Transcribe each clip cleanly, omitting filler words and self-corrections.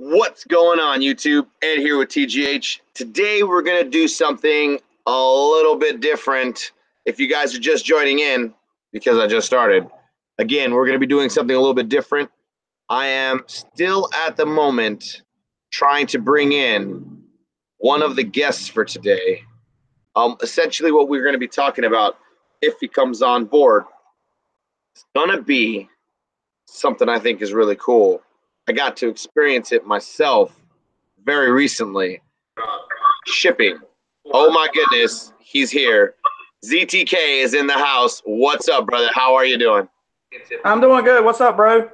What's going on, YouTube? Ed here with TGH. Today we're going to do something a little bit different. If you guys are just joining in, because I just started, again, we're going to be doing something a little bit different. I am still at the moment trying to bring in one of the guests for today. Essentially what we're going to be talking about, if he comes on board, is going to be something I think is really cool. I got to experience it myself very recently. Shipping. Oh my goodness, he's here. ZTK is in the house. What's up, brother? How are you doing? I'm doing good. What's up, bro?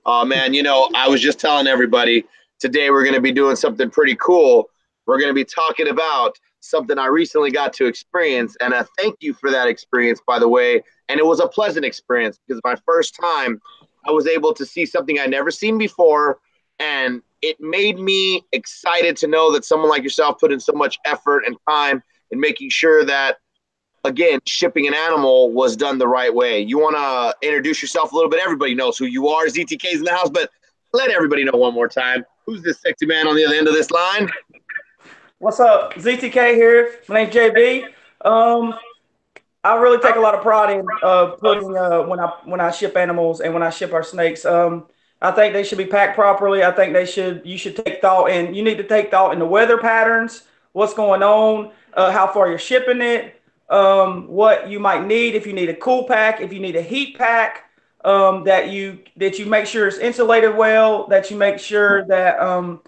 Oh man, I was just telling everybody today we're going to be doing something pretty cool. We're going to be talking about something I recently got to experience, and I thank you for that experience, by the way. And it was a pleasant experience because my first time I was able to see something I'd never seen before, and it made me excited to know that someone like yourself put in so much effort and time in making sure that, again, shipping an animal was done the right way. You want to introduce yourself a little bit? Everybody knows who you are. ZTK's in the house, but let everybody know one more time. Who's this sexy man on the other end of this line? What's up? ZTK here. My name's JB. I really take a lot of pride in putting when I ship animals and when I ship our snakes. I think they should be packed properly. I think you should take thought, and you need to take thought in the weather patterns, what's going on, how far you're shipping it, what you might need, if you need a cool pack, if you need a heat pack, that you make sure it's insulated well, that you make sure that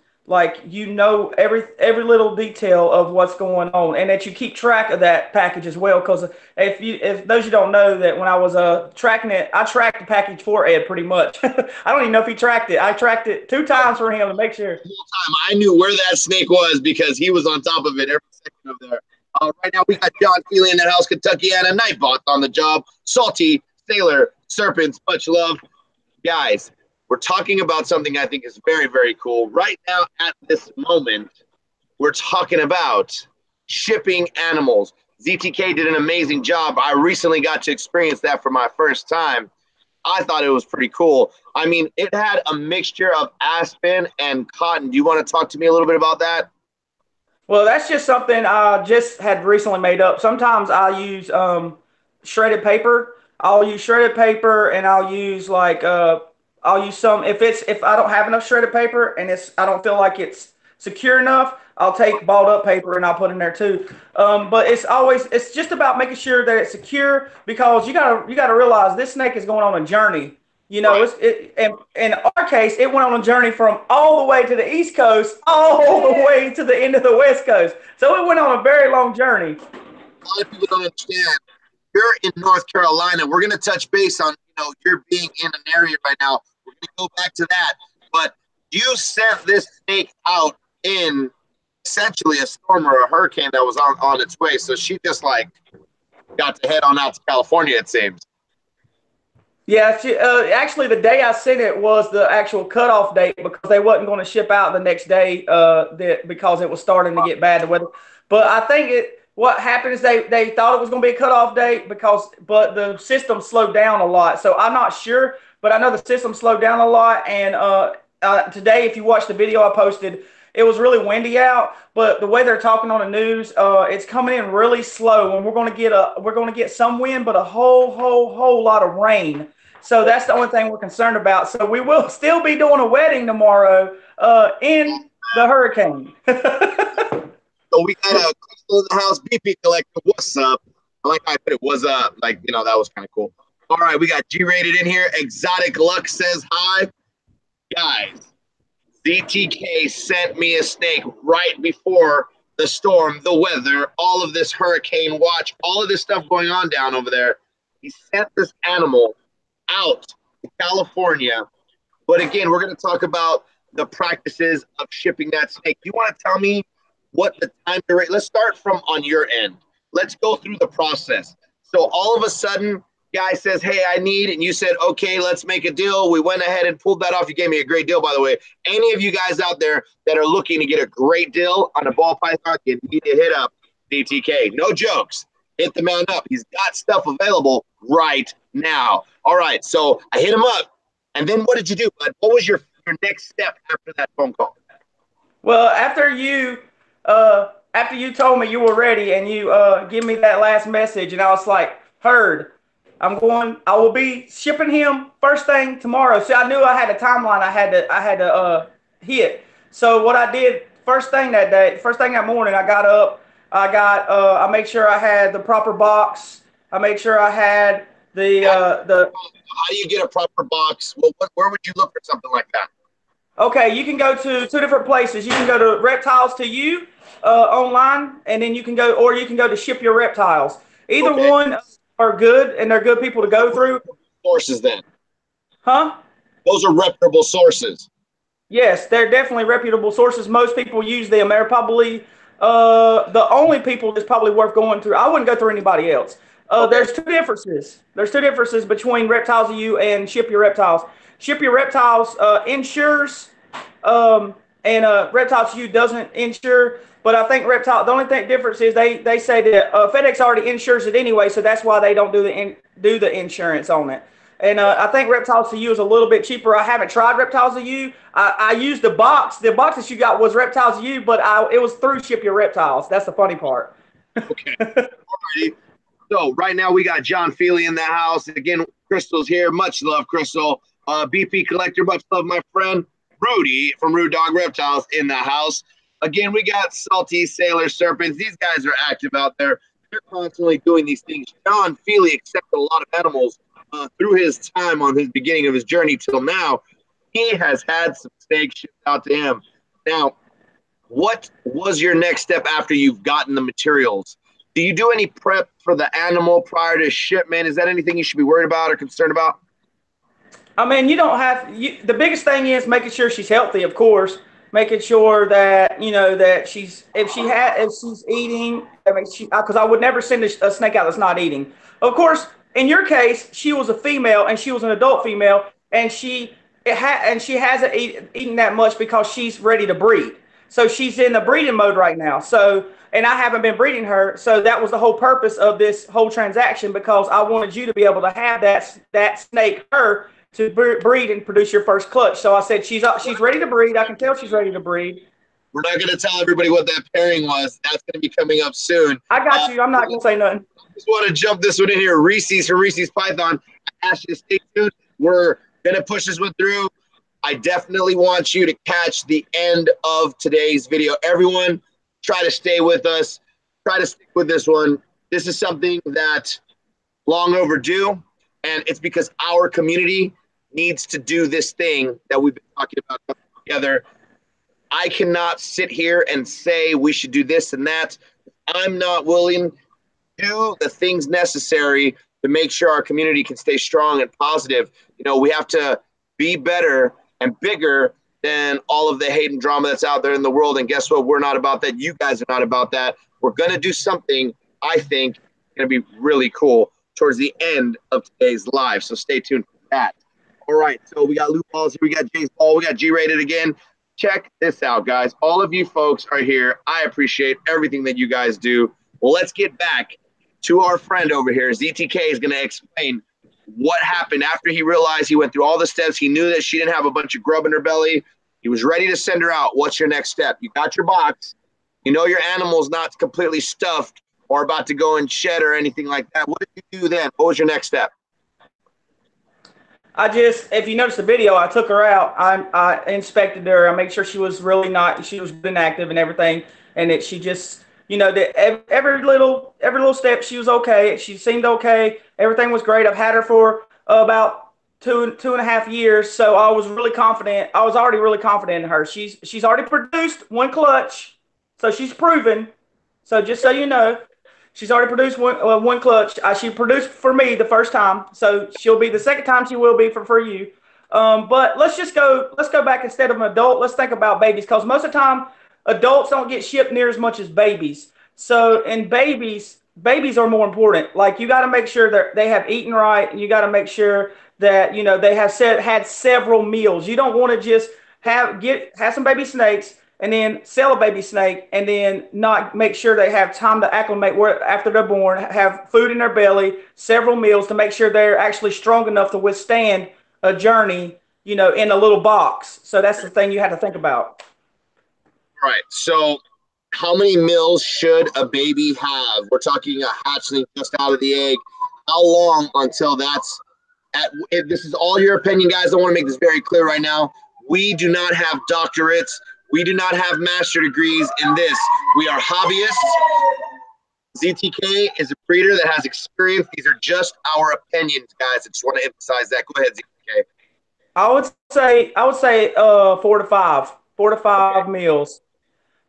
every little detail of what's going on, and that you keep track of that package as well. Because if those you don't know, that when I was tracking it, I tracked the package for Ed pretty much. I don't even know if he tracked it. I tracked it 2 times for him to make sure. The whole time I knew where that snake was because he was on top of it every second of there. Right now we got Jon Fealy in the house, Kentuckiana Nightbot on the job, Salty, Sailor, Serpents, much love. Guys, we're talking about something I think is very, very cool. Right now, at this moment, we're talking about shipping animals. ZTK did an amazing job. I recently got to experience that for my first time. I thought it was pretty cool. I mean, it had a mixture of aspen and cotton. Do you want to talk to me a little bit about that? Well, that's just something I just had recently made up. Sometimes I use shredded paper. I'll use shredded paper, and I'll use I'll use some if I don't have enough shredded paper and I don't feel like it's secure enough, I'll take balled up paper and I'll put in there too. But it's just about making sure that it's secure, because you gotta realize this snake is going on a journey. And in our case, it went on a journey from all the way to the East Coast, all the way to the end of the West Coast. So it went on a very long journey. A lot of people don't understand. You're in North Carolina. We're going to touch base on, you're being in an area right now. We're going to go back to that. But you sent this snake out in essentially a storm or a hurricane that was on its way. So she just got to head on out to California, it seems. Yeah, actually, the day I sent it was the actual cutoff date, because they wasn't going to ship out the next day because it was starting to get bad, the weather. But I think what happened is they thought it was going to be a cutoff date, but the system slowed down a lot. So I'm not sure, but I know the system slowed down a lot. And today, if you watch the video I posted, it was really windy out, but the way they're talking on the news, it's coming in really slow, and we're going to get some wind, but a whole lot of rain. So that's the only thing we're concerned about. So we will still be doing a wedding tomorrow in the hurricane. So we got a Crystal in the house, BP Collector. What's up? I like how I put it. What's up? That was kind of cool. All right, we got G-Rated in here. Exotic Luck says hi. Guys, ZTK sent me a snake right before the storm, the weather, all of this hurricane watch, all of this stuff going on down over there. He sent this animal out to California. But again, we're going to talk about the practices of shipping that snake. You want to tell me what the time duration? Let's start from on your end. Let's go through the process. So all of a sudden, guy says, hey, I need, and you said, okay, let's make a deal. We went ahead and pulled that off. You gave me a great deal, by the way. Any of you guys out there that are looking to get a great deal on a ball python, you need to hit up ZTK. No jokes. Hit the man up. He's got stuff available right now. All right, so I hit him up. And then what did you do, bud? What was your your next step after that phone call? Well, after you told me you were ready and you give me that last message, and I was like, heard. I will be shipping him first thing tomorrow. So I knew I had a timeline I had to hit. So what I did first thing that morning, I got up, I made sure I had the proper box. I made sure I had the How do you get a proper box? Well, where would you look for something like that? Okay, you can go to two different places. You can go to Reptiles to You online, and then you can go to Ship Your Reptiles. Either one are good, and they're good people to go through. Sources then? Huh? Those are reputable sources. Yes, they're definitely reputable sources. Most people use them. They're probably the only people that's probably worth going through. I wouldn't go through anybody else. There's two differences. There's two differences between Reptiles to You and Ship Your Reptiles. Ship Your Reptiles insures, and Reptiles to You doesn't insure. But I think the only difference is they say that FedEx already insures it anyway, so that's why they don't do the insurance on it. And I think Reptiles to You is a little bit cheaper. I haven't tried Reptiles to You. I used the box. The box that you got was Reptiles to You, but it was through Ship Your Reptiles. That's the funny part. Okay. Alrighty. So right now we got Jon Fealy in the house. Again, Crystal's here. Much love, Crystal. BP Collector, much love, my friend. Brody from Rude Dog Reptiles in the house. Again, we got Salty, Sailor, Serpents. These guys are active out there. They're constantly doing these things. Jon Fealy accepted a lot of animals through his time on his beginning of his journey till now. He has had some snakes shipped out to him. Now, what was your next step after you've gotten the materials? Do you do any prep for the animal prior to shipment? Is that anything you should be worried about or concerned about? I mean, you don't have the biggest thing is making sure she's healthy, of course. Making sure that that if she's eating, because I would never send a snake out that's not eating. Of course, in your case, she was a female and she was an adult female, and she hasn't eaten that much because she's ready to breed. So she's in the breeding mode right now. So, and I haven't been breeding her. So that was the whole purpose of this whole transaction, because I wanted you to be able to have that snake, her, to breed and produce your first clutch. So I said, she's ready to breed. I can tell she's ready to breed. We're not going to tell everybody what that pairing was. That's going to be coming up soon. I got you. I'm not going to say nothing. I just want to jump this one in here. Reese's from Reese's Python. I asked you to stay tuned. We're going to push this one through. I definitely want you to catch the end of today's video. Everyone, try to stay with us. Try to stick with this one. This is something that long overdue, and it's because our community needs to do this thing that we've been talking about together. I cannot sit here and say we should do this and that. I'm not willing to do the things necessary to make sure our community can stay strong and positive. We have to be better and bigger than all of the hate and drama that's out there in the world. And guess what? We're not about that. You guys are not about that. We're going to do something, I think, going to be really cool towards the end of today's live. So stay tuned for that. All right. So we got Lou Balls here. We got James Ball. We got G-Rated again. Check this out, guys. All of you folks are here. I appreciate everything that you guys do. Well, let's get back to our friend over here. ZTK is going to explain what happened after he realized he went through all the steps. He knew that she didn't have a bunch of grub in her belly. He was ready to send her out. What's your next step? You got your box. Your animal's not completely stuffed or about to go and shed or anything like that. What did you do then? What was your next step? If you notice the video, I took her out. I inspected her. I made sure she was she was good and active and everything. And that she just, that every little step, she was okay. She seemed okay. Everything was great. I've had her for about two and a half years. So I was really confident. I was already really confident in her. She's already produced one clutch. So she's proven. So just so you know, she's already produced one clutch. She produced for me the first time, so she'll be the second time. She will be for you. But let's go back instead of an adult. Let's think about babies, because most of the time adults don't get shipped near as much as babies. So in babies are more important. Like, you got to make sure that they have eaten right, and you got to make sure that they have had several meals. You don't want to just have some baby snakes and then sell a baby snake and then not make sure they have time to acclimate after they're born, have food in their belly, several meals to make sure they're actually strong enough to withstand a journey you know, in a little box. So that's the thing you have to think about. All right. So how many mils should a baby have? We're talking a hatchling just out of the egg. How long until that's if this is all your opinion, guys, I want to make this very clear right now. We do not have doctorates. We do not have master degrees in this. We are hobbyists. ZTK is a breeder that has experience. These are just our opinions, guys. I just want to emphasize that. Go ahead, ZTK. I would say 4 to 5, 4 to 5 meals.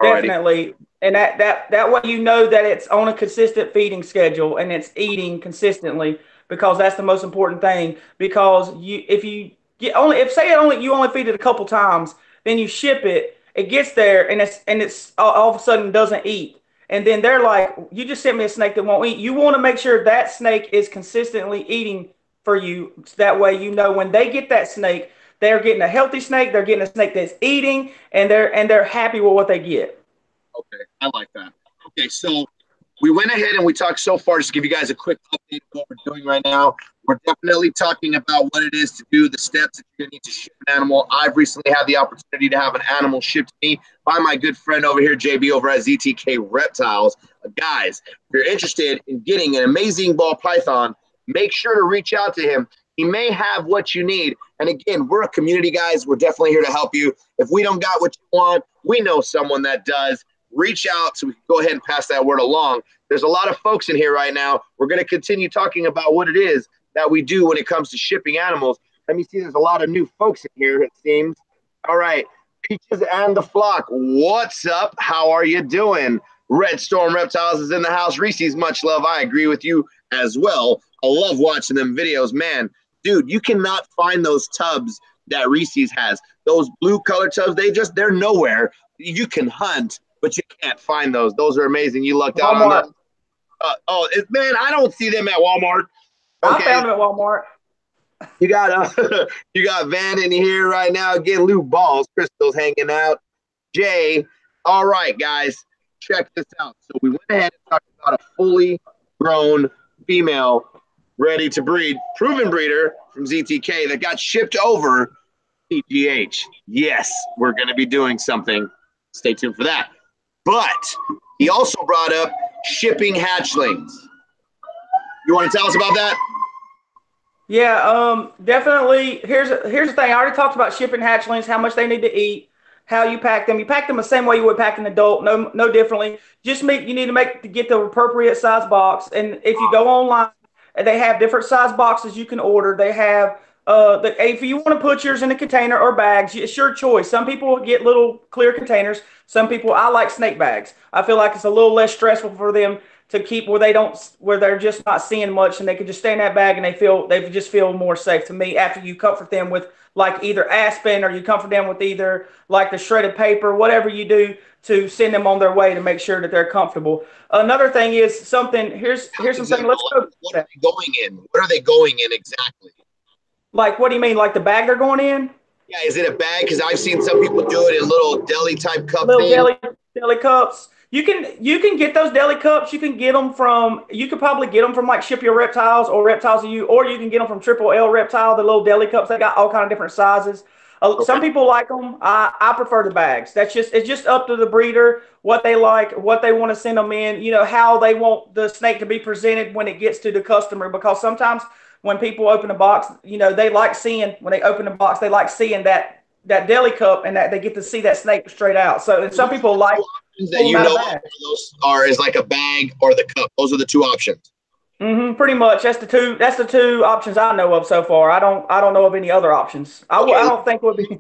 Definitely. Alrighty. And that way you know that it's on a consistent feeding schedule and it's eating consistently, because that's the most important thing. Because if you feed it a couple times, then you ship it, it gets there and it's all of a sudden doesn't eat. And then they're like, you just sent me a snake that won't eat. You want to make sure that snake is consistently eating for you. So that way you know when they get that snake, they're getting a healthy snake, they're getting a snake that's eating, and they're happy with what they get. Okay, I like that. Okay, so we went ahead and we talked so far, just to give you guys a quick update of what we're doing right now. We're definitely talking about what it is to do, the steps that you're going to need to ship an animal. I've recently had the opportunity to have an animal shipped to me by my good friend over here, JB, over at ZTK Reptiles. Guys, if you're interested in getting an amazing ball python, make sure to reach out to him. He may have what you need. And again, we're a community, guys. We're definitely here to help you. If we don't got what you want, we know someone that does. Reach out so we can go ahead and pass that word along. There's a lot of folks in here right now. We're going to continue talking about what it is that we do when it comes to shipping animals. Let me see. There's a lot of new folks in here, it seems. All right. Peaches and the Flock. What's up? How are you doing? Red Storm Reptiles is in the house. Reese's, much love. I agree with you as well. I love watching them videos, man. Dude, you cannot find those tubs that Reese's has. Those blue color tubs, they're nowhere. You can hunt, but you can't find those. Those are amazing. You lucked out on them. Man, I don't see them at Walmart. Okay. I found them at Walmart. You got Van in here right now getting Lou balls. Crystal's hanging out. Jay. All right, guys, check this out. So we went ahead and talked about a fully grown female, ready to breed, proven breeder from ZTK that got shipped over PGH. Yes, we're going to be doing something. Stay tuned for that. But he also brought up shipping hatchlings. You want to tell us about that? Yeah, definitely. Here's the thing. I already talked about shipping hatchlings, how much they need to eat, how you pack them. You pack them the same way you would pack an adult, no differently. You need to get the appropriate size box. And if you go online, they have different size boxes you can order. They have if you want to put yours in a container or bags, it's your choice. Some people get little clear containers. Some people, I like snake bags. I feel like it's a little less stressful for them to keep where they're just not seeing much, and they can just stay in that bag and they just feel more safe to me after you comfort them with like either aspen, or you comfort them with either like the shredded paper, whatever you do to send them on their way to make sure that they're comfortable. Another thing is something, here's something. Let's go. What are they going in? What are they going in exactly? Like, what do you mean? Like the bag they're going in? Yeah, is it a bag? Because I've seen some people do it in little deli type cup. Little deli cups. You can get those deli cups. You can probably get them from like Ship Your Reptiles or Reptiles of You, or you can get them from Triple L Reptile, the little deli cups. They got all kind of different sizes. Okay. Some people like them. I prefer the bags. It's just up to the breeder what they like, what they want to send them in. You know, how they want the snake to be presented when it gets to the customer. Because sometimes when people open a box, you know, when they open the box, they like seeing that deli cup, and that they get to see that snake straight out. So, and some people like that, you know, those is like a bag or the cup. Those are the two options. Pretty much. That's the two options I know of so far. I don't know of any other options. I don't think it would be. Below,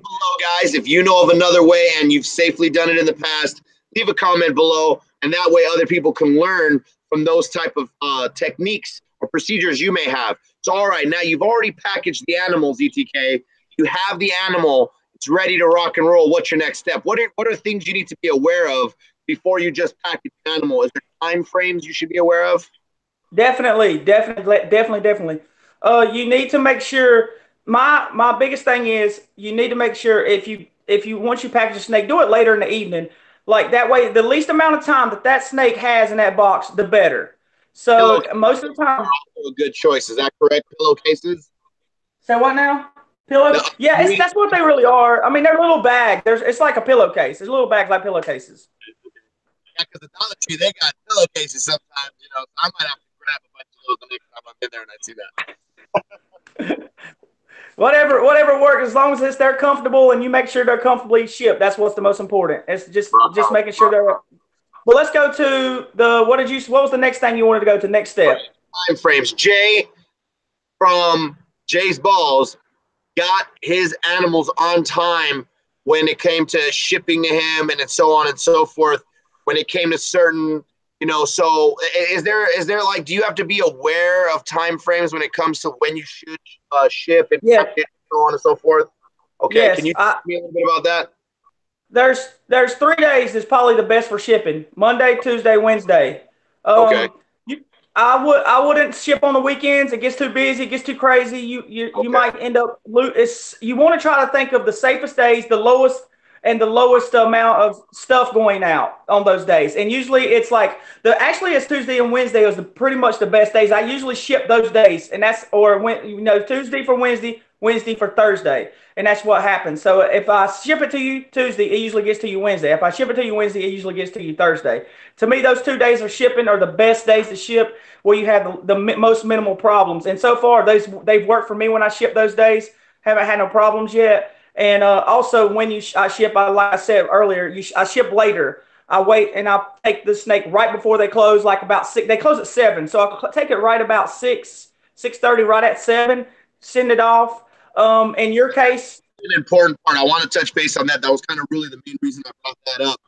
guys, if you know of another way and you've safely done it in the past, leave a comment below, and that way other people can learn from those type of techniques or procedures you may have. So, all right, now you've already packaged the animal, ZTK. You have the animal. It's ready to rock and roll. What's your next step? What are things you need to be aware of before you just package the animal? Is there time frames you should be aware of? Definitely. You need to make sure. My biggest thing is you need to make sure if you once you package a snake, do it later in the evening. Like that way, the least amount of time that snake has in that box, the better. So most of the time, a good choice. Is that correct? Pillowcases. So what now? Pillow? Yeah, that's what they really are. I mean, they're little bags. It's like a pillowcase. There's little bags like pillowcases. Yeah, because the Dollar Tree, they got pillowcases sometimes, you know. So I might have to grab a bunch of those the next time I'm in there and I see that. Whatever works, as long as they're comfortable and you make sure they're comfortably shipped. That's what's the most important. It's just making sure they're. Well, let's go to what was the next thing you wanted to go to? Next step. Time frames. Jay from Jay's Balls got his animals on time when it came to shipping to him and so on and so forth. When it came to certain, you know, so is there like, do you have to be aware of time frames when it comes to when you should ship and so on and so forth? Okay, yes, can you tell me a little bit about that? There's 3 days that's probably the best for shipping: Monday, Tuesday, Wednesday. Okay. I wouldn't ship on the weekends. It gets too busy. It gets too crazy. You might end up you want to try to think of the safest days, the lowest amount of stuff going out on those days. And usually it's like it's Tuesday and Wednesday is pretty much the best days. I usually ship those days, and that's Tuesday for Wednesday, Wednesday for Thursday. And that's what happens. So if I ship it to you Tuesday, it usually gets to you Wednesday. If I ship it to you Wednesday, it usually gets to you Thursday. To me, those 2 days of shipping are the best days to ship, where you have the most minimal problems. And so far, they've worked for me when I ship those days. Haven't had no problems yet. And also, when I ship, like I said earlier, I ship later. I wait and I take the snake right before they close, like about 6. They close at 7, so I'll take it right about 6:30, right at 7. Send it off. In your case, an important part. I want to touch base on that. That was kind of really the main reason I brought that up.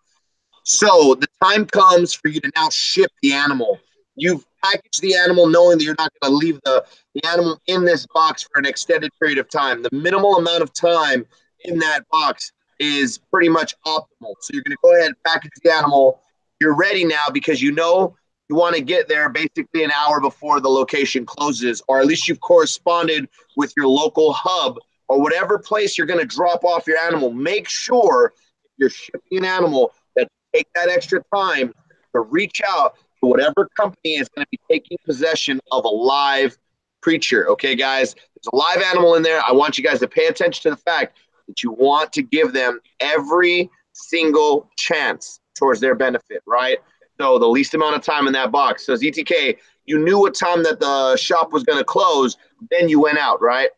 So the time comes for you to now ship the animal. You've packaged the animal knowing that you're not going to leave the animal in this box for an extended period of time. The minimal amount of time in that box is pretty much optimal. So you're going to go ahead and package the animal. You're ready now because you know you want to get there basically an hour before the location closes, or at least you've corresponded with your local hub or whatever place you're going to drop off your animal. Make sure if you're shipping an animal that take that extra time to reach out to whatever company is going to be taking possession of a live creature. Okay, guys, there's a live animal in there. I want you guys to pay attention to the fact that you want to give them every single chance towards their benefit, right? So the least amount of time in that box. So ZTK, you knew what time that the shop was going to close, then you went out, right?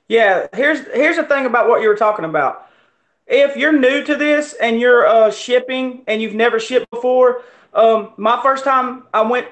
Yeah, here's the thing about what you were talking about. If you're new to this and you're shipping and you've never shipped before, my first time I went.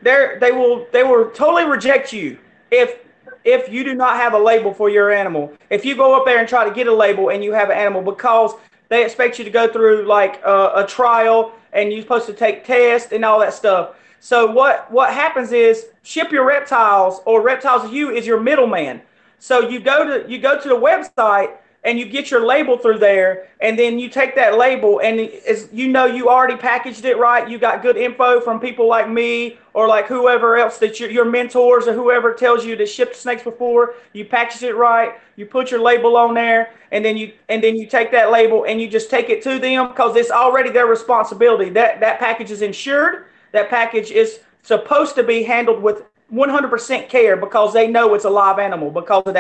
They will totally reject you if you do not have a label for your animal. If you go up there and try to get a label and you have an animal, because they expect you to go through like a trial and you're supposed to take tests and all that stuff. So what happens is Ship Your Reptiles, or Reptiles You, is your middleman. So you go to the website and you get your label through there, and then you take that label, and you already packaged it right. You got good info from people like me or like whoever else that your mentors or whoever tells you to ship snakes before. You package it right. You put your label on there, and then you take that label and you just take it to them, because it's already their responsibility. That package is insured. That package is supposed to be handled with 100% care, because they know it's a live animal because of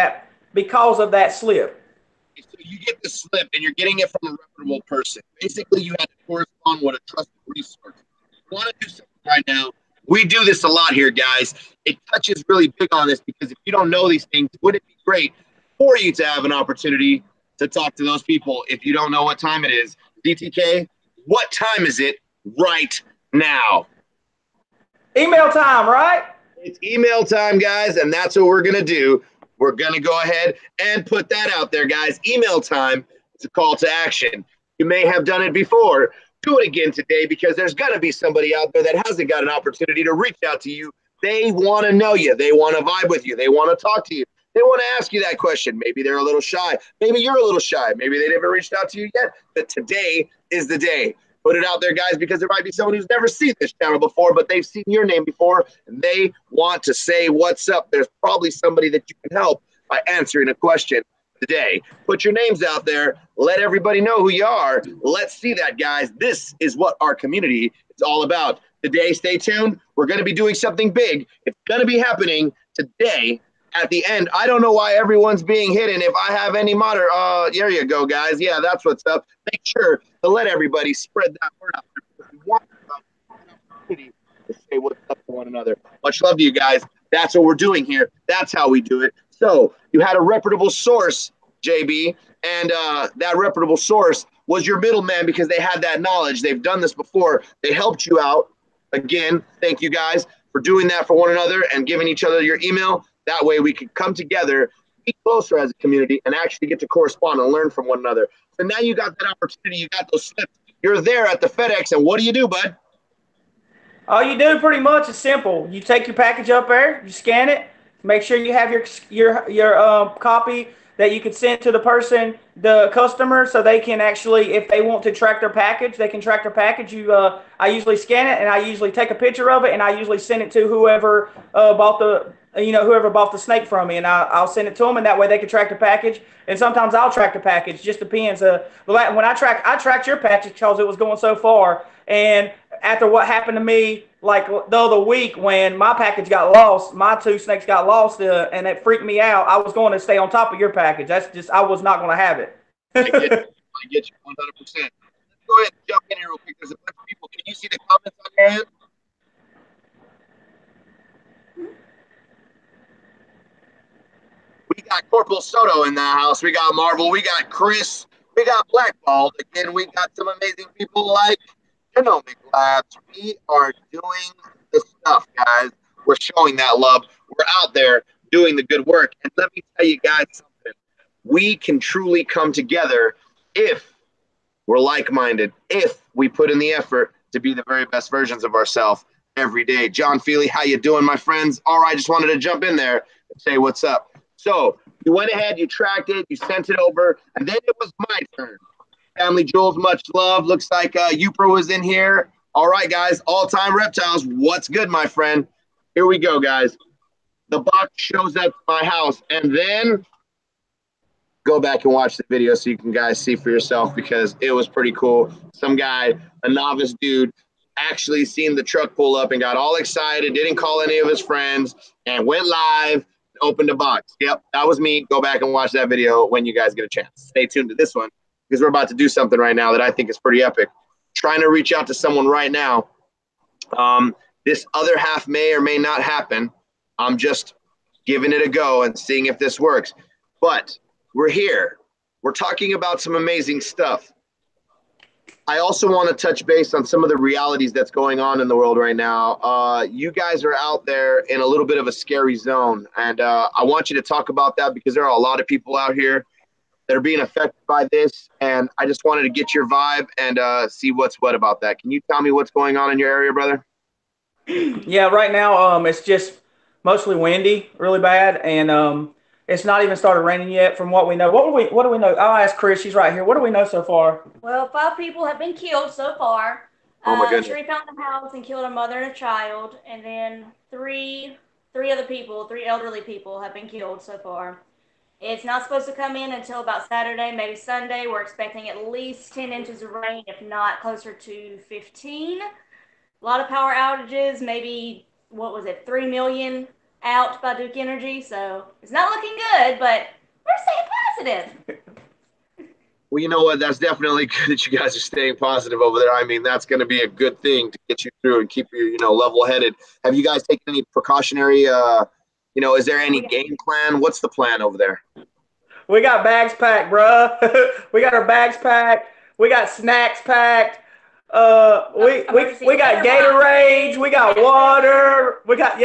that slip. So you get the slip and you're getting it from a reputable person. Basically, you had to correspond with a trusted resource. If you want to do something right now, we do this a lot here, guys. It touches really big on this, because if you don't know these things, wouldn't it be great for you to have an opportunity to talk to those people if you don't know what time it is? DTK, what time is it right now? Email time, right? It's email time, guys, and that's what we're going to do. We're going to go ahead and put that out there, guys. Email time is a call to action. You may have done it before. Do it again today, because there's going to be somebody out there that hasn't got an opportunity to reach out to you. They want to know you. They want to vibe with you. They want to talk to you. They want to ask you that question. Maybe they're a little shy. Maybe you're a little shy. Maybe they never reached out to you yet. But today is the day. Put it out there, guys, because there might be someone who's never seen this channel before, but they've seen your name before, and they want to say what's up. There's probably somebody that you can help by answering a question today. Put your names out there. Let everybody know who you are. Let's see that, guys. This is what our community is all about. Today, stay tuned. We're going to be doing something big. It's going to be happening today at the end, I don't know why everyone's being hidden. If I have any there you go, guys. Yeah, that's what's up. Make sure to let everybody spread that word out there. We want to say what's up to one another. Much love to you guys. That's what we're doing here. That's how we do it. So you had a reputable source, JB, and that reputable source was your middleman because they had that knowledge. They've done this before. They helped you out. Again, thank you guys for doing that for one another and giving each other your email. That way we can come together, be closer as a community, and actually get to correspond and learn from one another. So now you got that opportunity. You got those slips. You're there at the FedEx, and what do, bud? All you do pretty much is simple. You take your package up there, you scan it, make sure you have your copy that you can send to the person, the customer, so they can actually, if they want to track their package, they can track their package. I usually scan it, and I usually take a picture of it, and I usually send it to whoever bought the snake from me, and I'll send it to them, and that way they can track the package. And sometimes I'll track the package. Just depends. When I tracked your package because it was going so far, and after what happened to me like the other week when my package got lost, my 2 snakes got lost, and it freaked me out. I was going to stay on top of your package. That's just, I was not going to have it. I get you 100%. Let's go ahead and jump in here real quick. There's a bunch of people. Can you see the comments on your end? We got Corporal Soto in the house. We got Marvel. We got Chris. We got Blackballed. Again, we got some amazing people like Genomic Labs. We are doing the stuff, guys. We're showing that love. We're out there doing the good work. And let me tell you guys something. We can truly come together if we're like-minded, if we put in the effort to be the very best versions of ourselves every day. Jon Fealy, how you doing, my friends? All right, just wanted to jump in there and say what's up. So you went ahead, you tracked it, you sent it over, and then it was my turn. Family Jules, much love. Looks like Upro was in here. All right, guys, AllTime Reptiles. What's good, my friend? Here we go, guys. The box shows up to my house, and then go back and watch the video so you can guys see for yourself because it was pretty cool. Some guy, a novice dude, actually seen the truck pull up and got all excited, didn't call any of his friends, and went live. Opened a box. Yep, that was me. Go back and watch that video when you guys get a chance. Stay tuned to this one because we're about to do something right now that I think is pretty epic. Trying to reach out to someone right now. This other half may or may not happen. I'm just giving it a go and seeing if this works. But we're here. We're talking about some amazing stuff. I also want to touch base on some of the realities that's going on in the world right now. You guys are out there in a little bit of a scary zone, and I want you to talk about that because there are a lot of people out here that are being affected by this, and I just wanted to get your vibe and see what's what about that. Can you tell me what's going on in your area, brother? Yeah, right now it's just mostly windy, really bad, and it's not even started raining yet from what we know. What do we know? I'll ask Chris. She's right here. What do we know so far? Well, 5 people have been killed so far. Oh my goodness. 3 found the house and killed a mother and a child. And then three other people, 3 elderly people have been killed so far. It's not supposed to come in until about Saturday, maybe Sunday. We're expecting at least 10 inches of rain, if not closer to 15. A lot of power outages, maybe, 3 million out by Duke Energy, so it's not looking good, but we're staying positive. Well, you know what? That's definitely good that you guys are staying positive over there. I mean, that's going to be a good thing to get you through and keep you, level-headed. Have you guys taken any precautionary, is there any game plan? What's the plan over there? We got bags packed, bruh. We got our bags packed. We got snacks packed. We got Gatorades, we got water,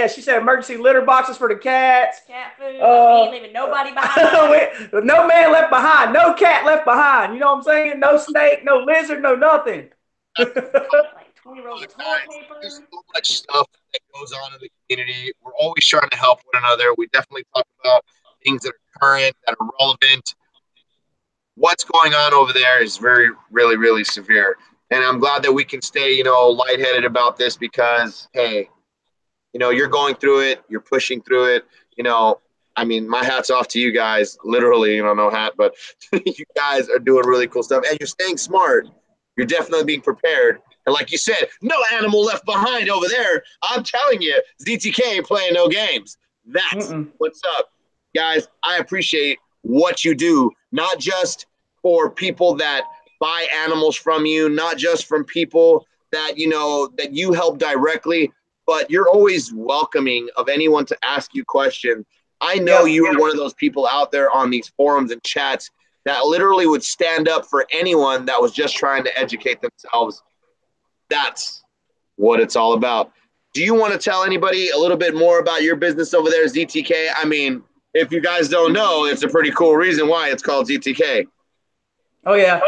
she said emergency litter boxes for the cats. Cat food, we ain't leaving nobody behind. No man left behind, no cat left behind. You know what I'm saying? No snake, no lizard, no nothing. Like 20 rolls of toilet paper. There's so much stuff that goes on in the community. We're always trying to help one another. We definitely talk about things that are current, that are relevant. What's going on over there is very, really, really severe. And I'm glad that we can stay, lightheaded about this because, hey, you're going through it. You're pushing through it. My hat's off to you guys. Literally, no hat, but you guys are doing really cool stuff. And you're staying smart. You're definitely being prepared. And like you said, no animal left behind over there. I'm telling you, ZTK ain't playing no games. That's what's up. guys, I appreciate what you do, not just for people that buy animals from you, not just from people that, you know, that you help directly, but you're always welcoming of anyone to ask you questions. I know you are one of those people out there on these forums and chats that literally would stand up for anyone that was just trying to educate themselves. That's what it's all about. Do you want to tell anybody a little bit more about your business over there, ZTK? I mean, if you guys don't know, it's a pretty cool reason why it's called ZTK. Oh, yeah.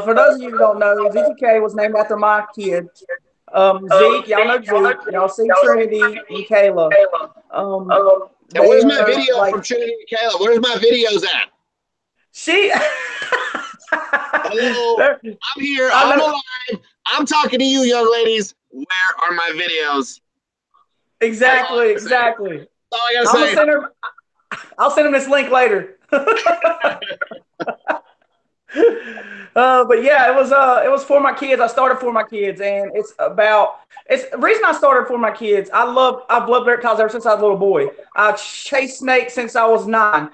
For those of you who don't know, ZTK was named after my kids. Zeke, y'all know Zeke. Y'all see Trinity and Kayla. And where's my video from Trinity and Kayla? Where's my videos at? Hello, I'm here. I'm alive. I'm talking to you, young ladies. Where are my videos? Exactly. That's all I gotta say. I'll send him this link later. But yeah, it was for my kids. I started for my kids, and it's the reason I started for my kids. I've loved reptiles ever since I was a little boy. I chased snakes since I was 9.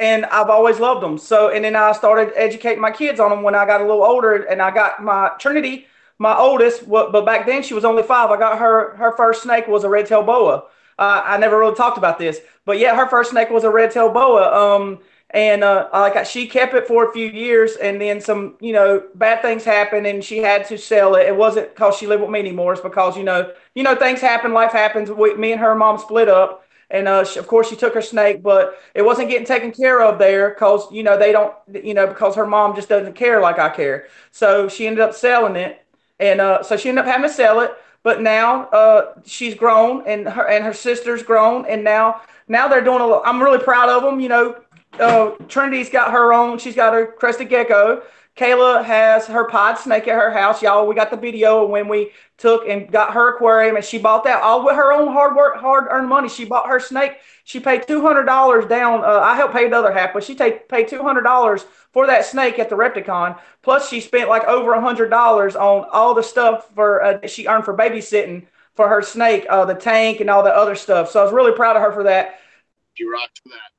And I've always loved them. And then I started educating my kids on them when I got a little older, and I got my Trinity, my oldest, but back then she was only 5. I got her first snake was a red-tailed boa. I never really talked about this, but yeah, her first snake was a red-tailed boa. She kept it for a few years, and then some, bad things happened, and she had to sell it. It wasn't because she lived with me anymore. It's because, things happen, life happens. Me and her mom split up. And of course, she took her snake, but it wasn't getting taken care of there because, they don't, because her mom just doesn't care like I care. So she ended up selling it. And so she ended up having to sell it. But now she's grown, and her sister's grown. And now they're doing I'm really proud of them. Trinity's got her own. She's got her crested gecko. Kayla has her pod snake at her house. Y'all, we got the video when we took and got her aquarium, and she bought that all with her own hard-earned money. She bought her snake. She paid $200 down. I helped pay the other half, but she paid $200 for that snake at the Repticon. Plus, she spent like over $100 on all the stuff she earned for babysitting for her snake, the tank and all the other stuff. So I was really proud of her for that. You rocked for that.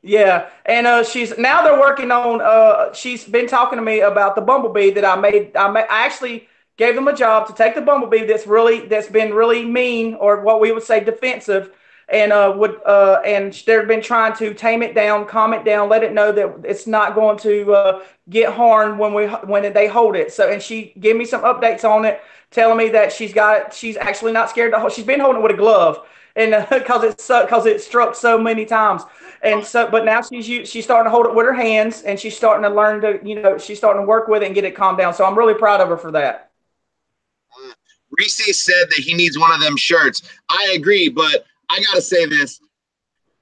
Yeah, and they're working on. She's been talking to me about the bumblebee that I made. I actually gave them a job to take the bumblebee that's been really mean, or what we would say defensive, and they've been trying to tame it down, calm it down, let it know that it's not going to get harmed when they hold it. So, and she gave me some updates on it, telling me that she's actually not scared to hold. She's been holding it with a glove, and because it struck so many times. And so, but now she's starting to hold it with her hands, and she's starting to learn to, she's starting to work with it and get it calmed down. So I'm really proud of her for that. Reese said that he needs one of them shirts. I agree, but I got to say this.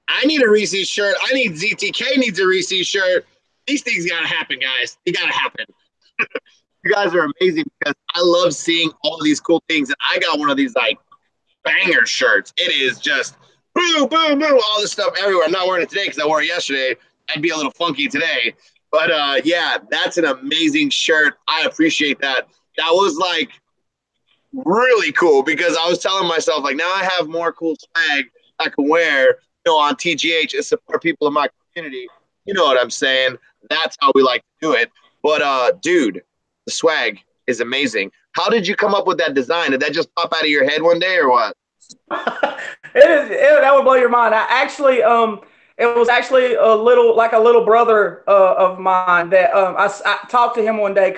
I need a Reese shirt. I need ZTK needs a Reese shirt. These things got to happen, guys. They got to happen. You guys are amazing because I love seeing all of these cool things. And I got one of these like banger shirts. It is just boom, boom, boom, all this stuff everywhere. I'm not wearing it today because I wore it yesterday. I'd be a little funky today. But yeah, that's an amazing shirt. I appreciate that. That was like really cool because I was telling myself, like, now I have more cool swag I can wear, on TGH and support people in my community. You know what I'm saying? That's how we like to do it. But dude, the swag is amazing. How did you come up with that design? Did that just pop out of your head one day or what? That would blow your mind. It was actually a little brother of mine that I talked to him one day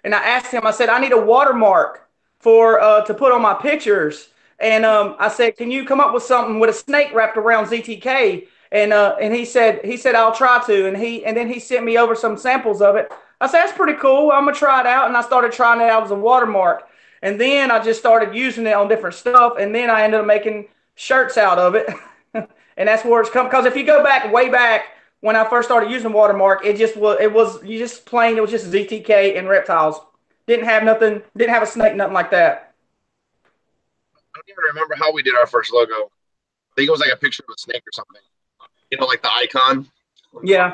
and I asked him, I said, I need a watermark to put on my pictures. And I said, can you come up with something with a snake wrapped around ZTK? And he said, I'll try to. And then he sent me over some samples of it. I said, that's pretty cool. I'm gonna try it out. And I started trying it out as a watermark. And then I just started using it on different stuff. And then I ended up making shirts out of it. And that's where it's come. Because if you go way back when I first started using watermark, it was just ZTK and reptiles. Didn't have a snake, nothing like that. I don't even remember how we did our first logo. I think it was like a picture of a snake or something. Like the icon. Yeah.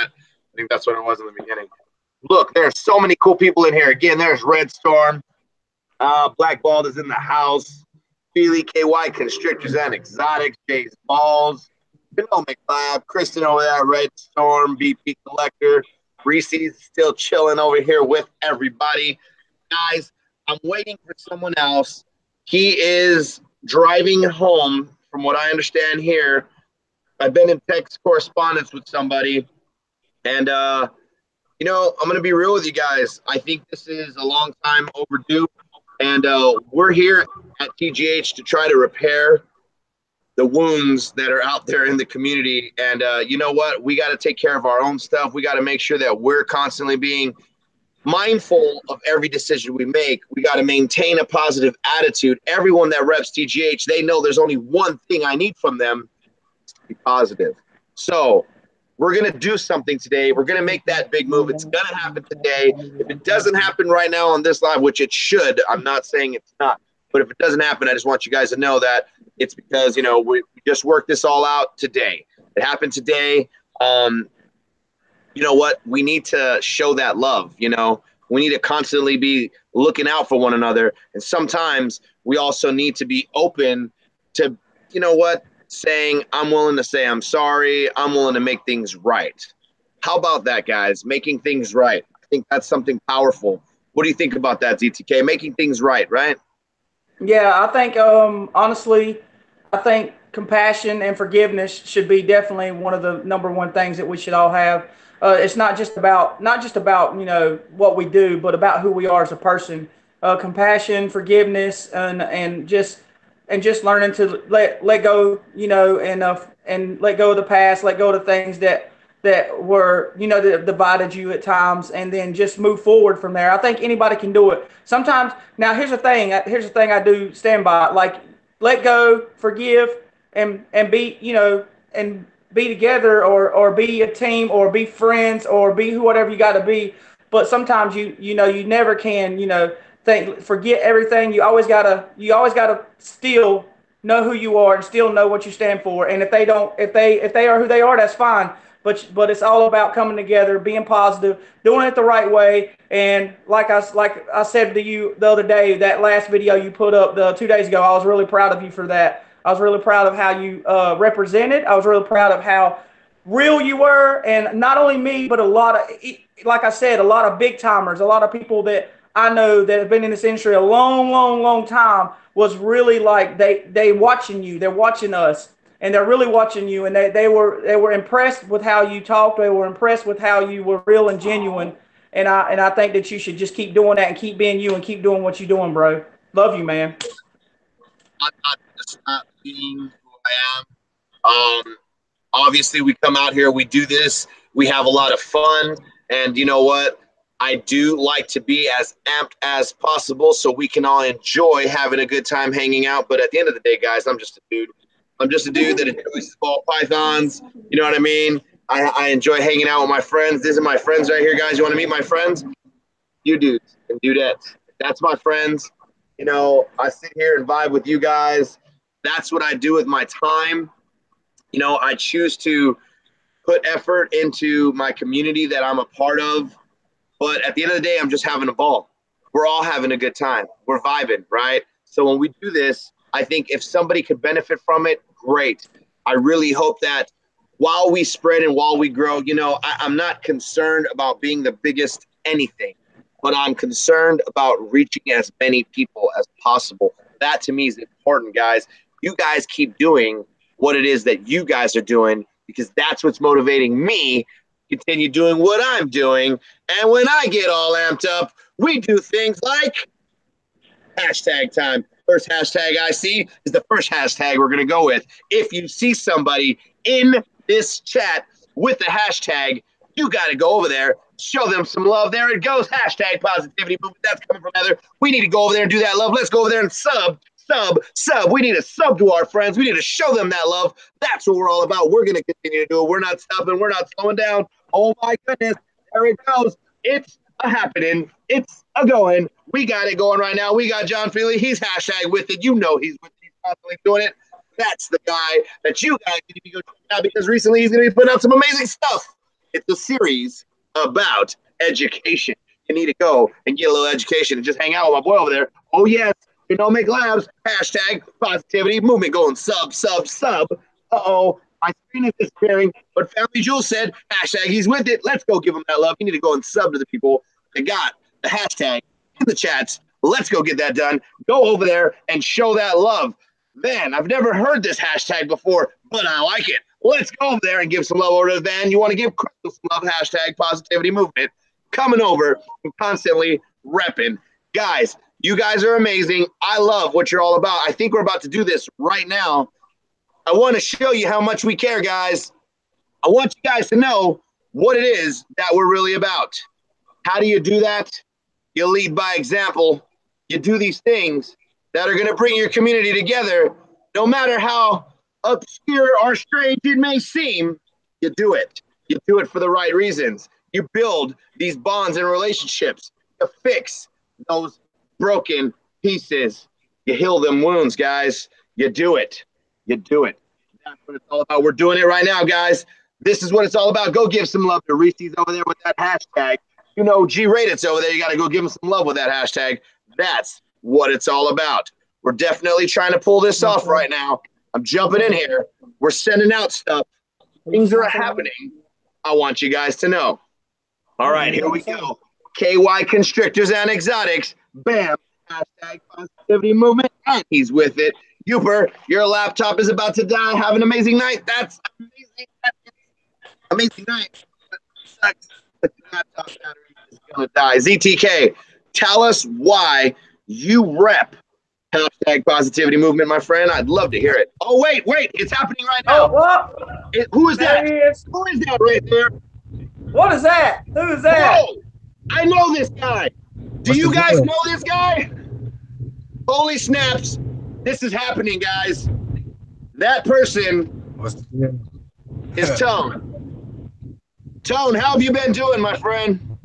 I think that's what it was in the beginning. Look, there are so many cool people in here. Again, there's Red Storm. Black Bald is in the house. Fealy, KY, Konstrictors and Exotics, Jay's Balls. Genomic Lab, Kristen over there, Red Storm, BP Collector, Reese's still chilling over here with everybody. Guys, I'm waiting for someone else. He is driving home, from what I understand here. I've been in text correspondence with somebody, and you know, I'm going to be real with you guys. I think this is a long time overdue, and we're here at TGH to try to repair the wounds that are out there in the community. And you know what? We got to take care of our own stuff. We got to make sure that we're constantly being mindful of every decision we make. We got to maintain a positive attitude. Everyone that reps TGH, they know there's only one thing I need from them, to be positive. So we're going to do something today. We're going to make that big move. It's going to happen today. If it doesn't happen right now on this live, which it should, I'm not saying it's not, but if it doesn't happen, I just want you guys to know that it's because, you know, we just worked this all out today. It happened today. You know what? We need to show that love. You know, we need to constantly be looking out for one another. And sometimes we also need to be open to, you know what, saying, I'm willing to say I'm sorry. I'm willing to make things right. How about that, guys? Making things right. I think that's something powerful. What do you think about that, ZTK? Making things right, right? Yeah, I think honestly, I think compassion and forgiveness should be definitely one of the #1 things that we should all have. It's not just about you know what we do, but about who we are as a person. Compassion, forgiveness, and just learning to let go, you know, and let go of the past, let go of the things that were, you know, that divided you at times, and then just move forward from there. I think anybody can do it. Sometimes, now here's the thing I do stand by, like, let go, forgive, and be, you know, and be together, or be a team, or be friends, or be whatever you got to be. But sometimes you know, you never can, you know, forget everything. You always gotta still know who you are and still know what you stand for. And if they are who they are, that's fine. But it's all about coming together, being positive, doing it the right way. And like I said to you the other day, that last video you put up 2 days ago, I was really proud of you for that. I was really proud of how you represented. I was really proud of how real you were. And not only me, but a lot of, like I said, a lot of big timers, a lot of people that I know that have been in this industry a long time, was really like, they watching you, they're watching us. And they're really watching you, and they were impressed with how you talked. They were impressed with how you were real and genuine. And I think that you should just keep doing that and keep being you and keep doing what you're doing, bro. Love you, man. I'm not going to stop being who I am. Obviously, we come out here, we do this, we have a lot of fun, and you know what? I do like to be as amped as possible so we can all enjoy having a good time hanging out. But at the end of the day, guys, I'm just a dude. I'm just a dude that enjoys ball pythons. You know what I mean? I enjoy hanging out with my friends. These are my friends right here, guys. You want to meet my friends? You dudes and dudettes. That's my friends. You know, I sit here and vibe with you guys. That's what I do with my time. You know, I choose to put effort into my community that I'm a part of. But at the end of the day, I'm just having a ball. We're all having a good time. We're vibing, right? So when we do this, I think if somebody could benefit from it, great. I really hope that while we spread and while we grow, you know, I'm not concerned about being the biggest anything, but I'm concerned about reaching as many people as possible. That to me is important, guys. You guys keep doing what it is that you guys are doing, because that's what's motivating me to continue doing what I'm doing. And when I get all amped up, we do things like hashtag time. First hashtag I see is the first hashtag we're going to go with. If you see somebody in this chat with the hashtag, you got to go over there, show them some love. There it goes. Hashtag positivity movement. That's coming from Heather. We need to go over there and do that love. Let's go over there and sub. We need to sub to our friends. We need to show them that love. That's what we're all about. We're going to continue to do it. We're not stopping. We're not slowing down. Oh, my goodness. There it goes. It's a happening. It's a going. We got it going right now. We got Jon Fealy. He's hashtag with it. You know he's with it. He's constantly doing it. That's the guy that you guys need to go check out, because recently he's going to be putting out some amazing stuff. It's a series about education. You need to go and get a little education and just hang out with my boy over there. Oh, yes. Genomic Labs, hashtag positivity movement, going sub. Uh-oh. My screen is disappearing, but Family Jewel said, hashtag he's with it. Let's go give him that love. You need to go and sub to the people that got the hashtag in the chats. Let's go get that done. Go over there and show that love. Man, I've never heard this hashtag before, but I like it. Let's go over there and give some love over to the van. You want to give Crystal some love, hashtag positivity movement. Coming over and constantly repping. Guys, you guys are amazing. I love what you're all about. I think we're about to do this right now. I want to show you how much we care, guys. I want you guys to know what it is that we're really about. How do you do that? You lead by example. You do these things that are going to bring your community together, no matter how obscure or strange it may seem. You do it. You do it for the right reasons. You build these bonds and relationships. You fix those broken pieces. You heal them wounds, guys. You do it. You do it. That's what it's all about. We're doing it right now, guys. This is what it's all about. Go give some love to Reese's over there with that hashtag. You know, G-Rated's over there. You got to go give him some love with that hashtag. That's what it's all about. We're definitely trying to pull this off right now. I'm jumping in here. We're sending out stuff. Things are happening. I want you guys to know. All right, here we go. KY Konstrictors and Exotics. Bam. Hashtag positivity movement. And he's with it. Youper, your laptop is about to die. Have an amazing night. That's amazing. Amazing night. But it sucks. The laptop battery is going to die. ZTK, tell us why you rep hashtag positivity movement, my friend. I'd love to hear it. Oh, wait. It's happening right now. Oh, what? Who is that? Who is that right there? What is that? Who is that? Whoa, I know this guy. Do you guys know this guy? Holy snaps. This is happening, guys. That person is Tone. Tone, how have you been doing, my friend?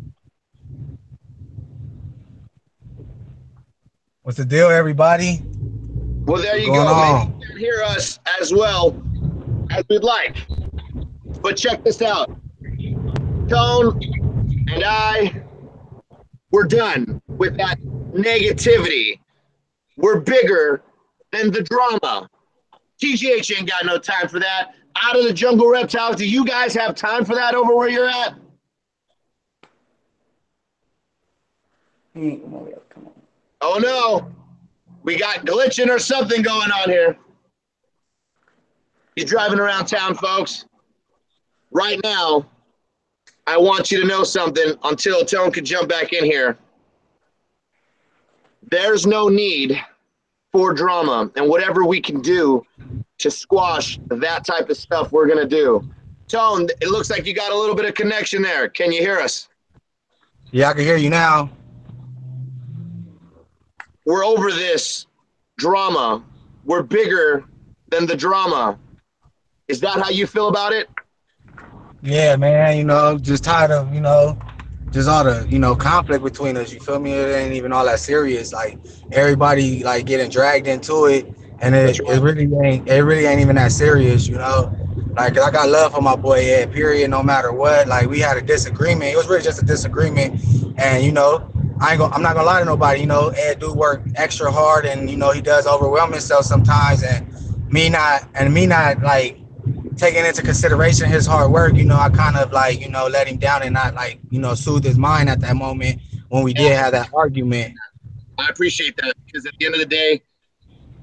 What's the deal, everybody? Well, there you go. Maybe you can hear us as well as we'd like. But check this out. Tone and I, we're done with that negativity. We're bigger than the drama. TGH ain't got no time for that. Out of the jungle reptiles, do you guys have time for that over where you're at? Oh no, we got glitching or something going on here. He's driving around town, folks. Right now, I want you to know something until Tone can jump back in here. There's no need for drama, and whatever we can do to squash that type of stuff, we're gonna do. Tone, it looks like you got a little bit of connection there. Can you hear us? Yeah, I can hear you now. We're over this drama. We're bigger than the drama. Is that how you feel about it? Yeah, man, you know, just tired of, you know, just all the, you know, conflict between us. You feel me? It ain't even all that serious. Like, everybody like getting dragged into it, and it really ain't even that serious, you know. Like, I got love for my boy Ed, period, no matter what. Like, we had a disagreement. It was really just a disagreement, and, you know, I'm not gonna lie to nobody. You know, Ed do work extra hard, and, you know, he does overwhelm himself sometimes, and me not like taking into consideration his hard work, you know, I kind of like, you know, let him down and not like, you know, soothe his mind at that moment when we did have that argument. I appreciate that, because at the end of the day,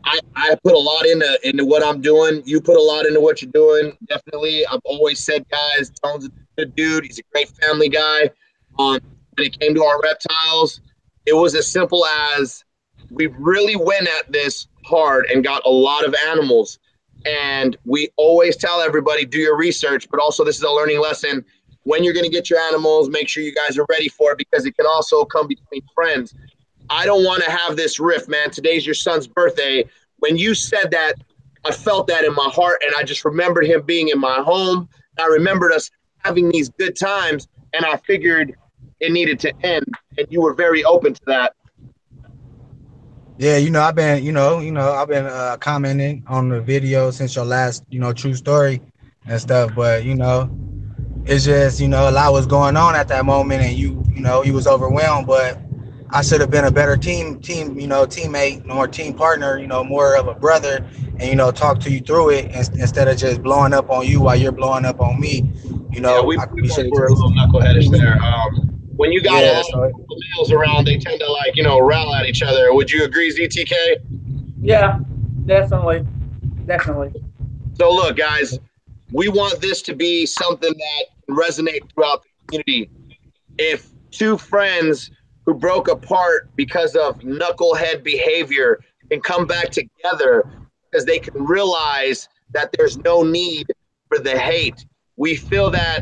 I put a lot into what I'm doing. You put a lot into what you're doing. Definitely. I've always said, guys, Tone's a good dude. He's a great family guy. When it came to our reptiles, it was as simple as we really went at this hard and got a lot of animals. And we always tell everybody, do your research, but also this is a learning lesson. When you're going to get your animals, make sure you guys are ready for it, because it can also come between friends. I don't want to have this rift, man. Today's your son's birthday. When you said that, I felt that in my heart, and I just remembered him being in my home. I remembered us having these good times, and I figured it needed to end, and you were very open to that. Yeah, you know, I've been, I've been commenting on the video since your last, you know, true story and stuff. But, you know, it's just, you know, a lot was going on at that moment, and you know, you was overwhelmed. But I should have been a better teammate, more team partner, you know, more of a brother, and, you know, talk to you through it instead of just blowing up on you while you're blowing up on me. You know, we should both were a little knuckleheadish there. When you got a lot so, of males around, they tend to, like, you know, rally at each other. Would you agree, ZTK? Yeah, definitely. Definitely. So look, guys, we want this to be something that can resonate throughout the community. If two friends who broke apart because of knucklehead behavior can come back together because they can realize that there's no need for the hate. We feel that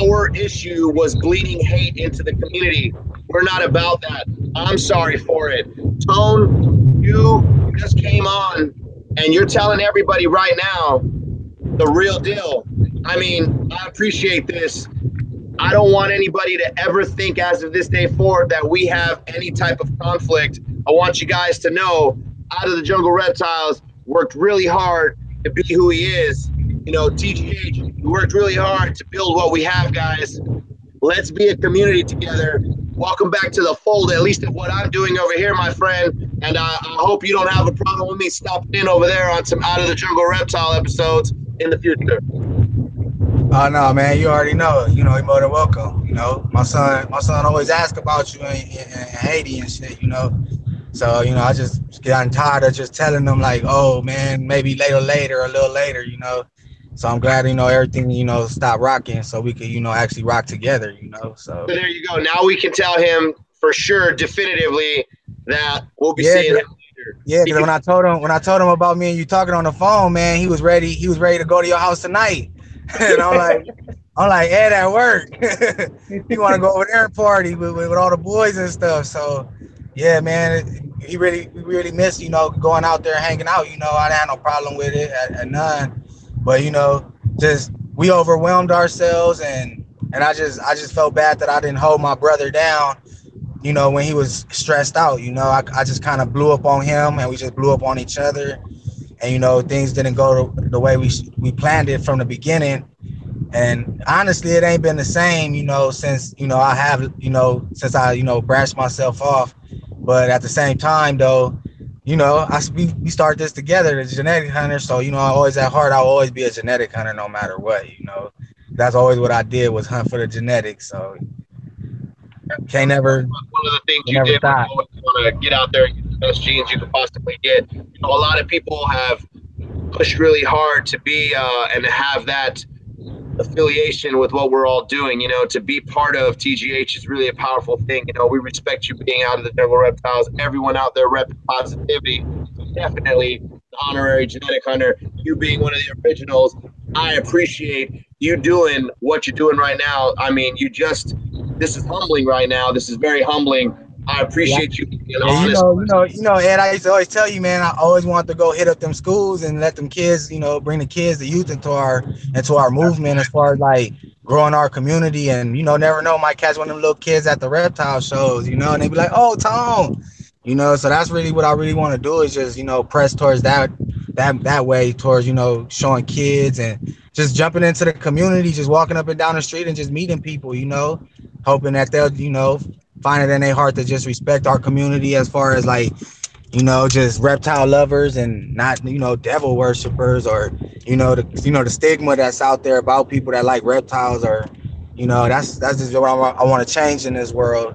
our issue was bleeding hate into the community. We're not about that. I'm sorry for it. Tone, you just came on and you're telling everybody right now the real deal. I mean, I appreciate this. I don't want anybody to ever think as of this day forward that we have any type of conflict. I want you guys to know Out of the Jungle Reptiles worked really hard to be who he is. You know, TGH, we worked really hard to build what we have, guys. Let's be a community together. Welcome back to the fold, at least of what I'm doing over here, my friend. And I hope you don't have a problem with me stopping in over there on some Out of the Jungle Reptile episodes in the future. Oh no, man! You already know. You know, you're more than welcome. You know, my son always asks about you in Haiti and shit. You know, so you know, I just getting tired of just telling them like, oh man, maybe later, a little later. You know, so I'm glad, you know, everything, you know, stopped rocking so we could, you know, actually rock together. You know, so there you go. Now we can tell him for sure, definitively, that we'll be seeing him later. Yeah, because when I told him about me and you talking on the phone, man, he was ready to go to your house tonight. And I'm like, Ed at work. You want to go over there and party with all the boys and stuff. So, yeah, man, we really miss, you know, going out there and hanging out. You know, I didn't have no problem with it at none. But, you know, just we overwhelmed ourselves, and I just felt bad that I didn't hold my brother down, you know, when he was stressed out. You know, I just kind of blew up on him, and we just blew up on each other. And, you know, things didn't go the way we planned it from the beginning. And honestly, it ain't been the same, you know, since, you know, since I, you know, brashed myself off. But at the same time, though, you know, we start this together as genetic hunters. So, you know, at heart, I'll always be a genetic hunter no matter what, you know. That's always what I did, was hunt for the genetics. So can't never. One of the things you did was always want to get out there and get the best genes you could possibly get. You know, a lot of people have pushed really hard to be and have that affiliation with what we're all doing. You know, to be part of TGH is really a powerful thing. You know, we respect you being Out of the Jungle Reptiles. Everyone out there repping positivity. Definitely the honorary genetic hunter, you being one of the originals. I appreciate you doing what you're doing right now. I mean, this is humbling right now. This is very humbling. I appreciate you being honest. You know, Ed, I used to always tell you, man, I always wanted to go hit up them schools and let them kids, you know, bring the youth into our movement as far as like growing our community. And, you know, never know, might catch one of them little kids at the reptile shows, you know, and they be like, oh, Tom, you know. So that's really what I really want to do, is just, you know, press towards that way, towards, you know, showing kids and just jumping into the community, just walking up and down the street and just meeting people, you know, hoping that they'll, you know, find it in their heart to just respect our community as far as like, you know, just reptile lovers and not, you know, devil worshipers, or, you know, the stigma that's out there about people that like reptiles, or, you know, that's just what I want to change in this world.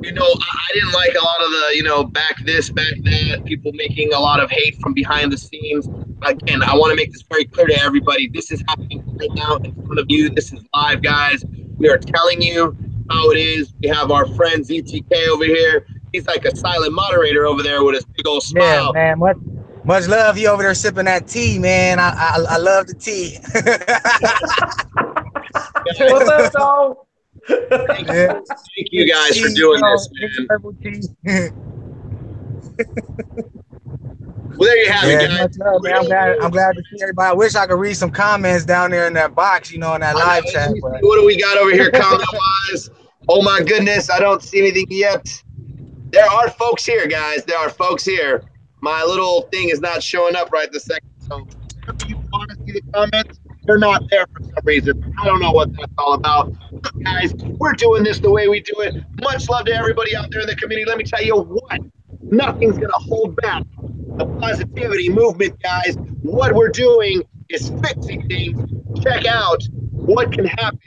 You know, I didn't like a lot of the, you know, back this, back that, people making a lot of hate from behind the scenes. Again, I want to make this very clear to everybody. This is happening right now in front of you. This is live, guys. We are telling you how it is. We have our friend ZTK over here. He's like a silent moderator over there with his big old smile. Yeah, man. Much love. He over there sipping that tea, man. I love the tea. What's up, Tom? Thank you guys for doing this, man. Well, there you have it, guys. Much love, man. I'm glad to see everybody. I wish I could read some comments down there in that box, you know, in that live chat. What do we got over here, comment-wise? Oh, my goodness. I don't see anything yet. There are folks here, guys. There are folks here. My little thing is not showing up right this second. So if you want to see the comments, they're not there for some reason. I don't know what that's all about. But guys, we're doing this the way we do it. Much love to everybody out there in the community. Let me tell you what, nothing's going to hold back the positivity movement, guys. What we're doing is fixing things. Check out what can happen.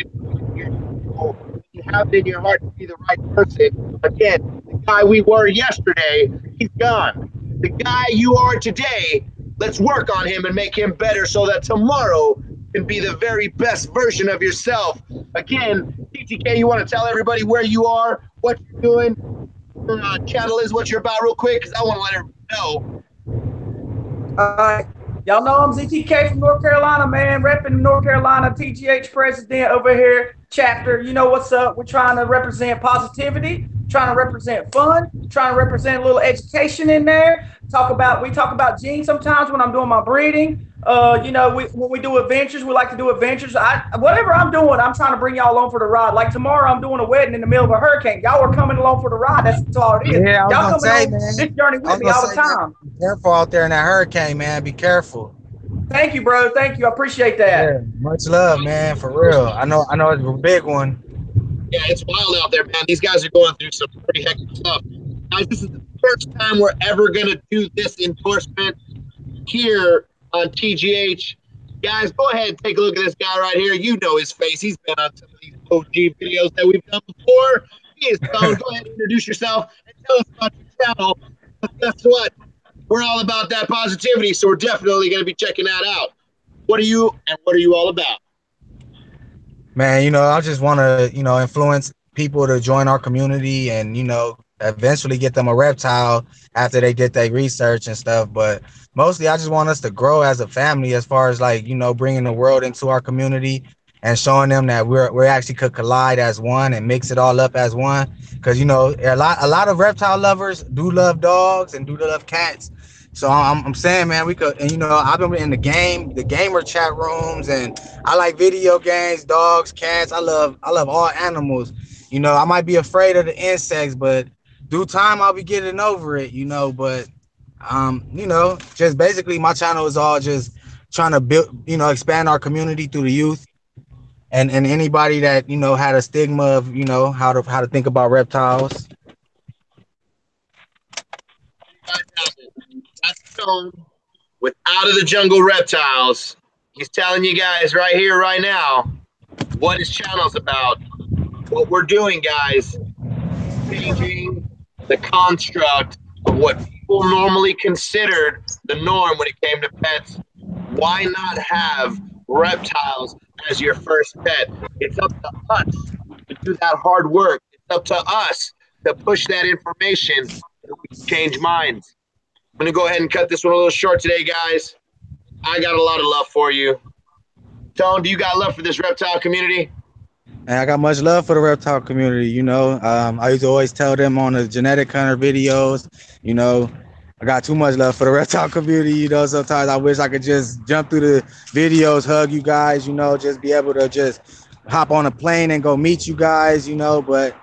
You have it in your heart to be the right person. Again, the guy we were yesterday, he's gone. The guy you are today, let's work on him and make him better so that tomorrow can be the very best version of yourself. Again, ZTK, you want to tell everybody where you are, what you're doing, your channel is, what you're about real quick, because I want to let everybody know. Y'all know I'm ZTK from North Carolina, man, repping North Carolina, TGH president over here, chapter. You know what's up. We're trying to represent positivity, trying to represent fun, trying to represent a little education in there. We talk about genes sometimes when I'm doing my breeding. You know, when we do adventures, we like to do adventures. Whatever I'm doing, I'm trying to bring y'all along for the ride. Like tomorrow, I'm doing a wedding in the middle of a hurricane. Y'all are coming along for the ride. That's all it is. Yeah, y'all coming on this journey with me all the time. Be careful out there in that hurricane, man. Be careful. Thank you, bro. Thank you. I appreciate that. Yeah, much love, man. For real. I know it's a big one. Yeah, it's wild out there, man. These guys are going through some pretty hectic stuff. Guys, this is the first time we're ever going to do this endorsement here on TGH. Guys, go ahead and take a look at this guy right here. You know his face. He's been on some of these OG videos that we've done before. He is Tone. Go ahead and introduce yourself and tell us about your channel. But guess what? We're all about that positivity, so we're definitely going to be checking that out. What are you all about? Man, you know, I just want to, you know, influence people to join our community and, you know, eventually get them a reptile after they get their research and stuff. But mostly I just want us to grow as a family as far as like, you know, bringing the world into our community and showing them that we're actually could collide as one and mix it all up as one. Because, you know, a lot of reptile lovers do love dogs and do love cats. So I'm saying, man, we could, and you know, I've been in the gamer chat rooms, and I like video games, dogs, cats. I love all animals. You know, I might be afraid of the insects, but due time I'll be getting over it, you know. But you know, just basically my channel is all just trying to build, you know, expand our community through the youth and anybody that, you know, had a stigma of, you know, how to think about reptiles. That's Jon with Out of the Jungle Reptiles. He's telling you guys right here, right now, what his channel's about. What we're doing, guys, changing the construct of what people normally considered the norm when it came to pets. Why not have reptiles as your first pet? It's up to us to do that hard work. It's up to us to push that information so we can change minds. I'm going to go ahead and cut this one a little short today, guys. I got a lot of love for you. Tone, do you got love for this reptile community? And I got much love for the reptile community, you know. I used to always tell them on the genetic hunter videos, you know, I got too much love for the reptile community, you know. Sometimes I wish I could just jump through the videos, hug you guys, you know, just be able to just hop on a plane and go meet you guys, you know. But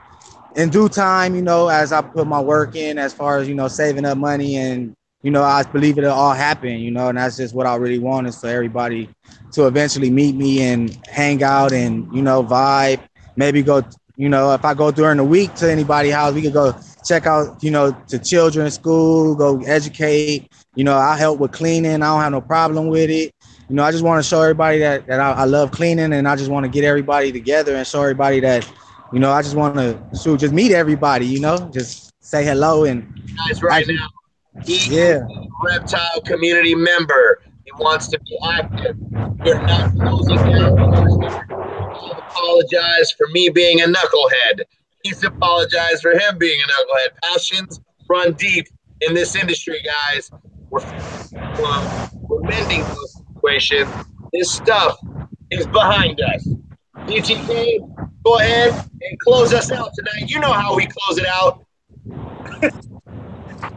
in due time, you know, as I put my work in as far as, you know, saving up money and, you know, I believe it'll all happen, you know, and that's just what I really want is for everybody to eventually meet me and hang out and, you know, vibe. Maybe go, you know, if I go during the week to anybody's house, we could go check out, you know, to children's school, go educate. You know, I help with cleaning. I don't have no problem with it. You know, I just want to show everybody that I love cleaning, and I just want to get everybody together and show everybody that, you know, I just want to just meet everybody, you know, just say hello. And guys, right now, he's a reptile community member. He wants to be active. We're not closing down. I apologize for me being a knucklehead. Please apologize for him being a knucklehead. Passions run deep in this industry, guys. We're mending those situations. This stuff is behind us. ZTK, go ahead and close us out tonight. You know how we close it out.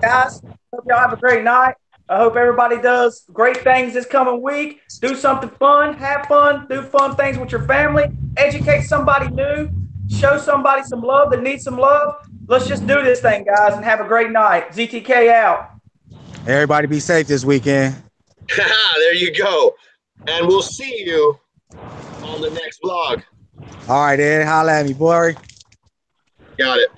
Guys, hope y'all have a great night. I hope everybody does great things this coming week. Do something fun, have fun, do fun things with your family, educate somebody new, show somebody some love that needs some love. Let's just do this thing, guys, and have a great night. ZTK out. Everybody be safe this weekend. There you go. And we'll see you on the next vlog. All right, Ed, holla at me, boy. Got it.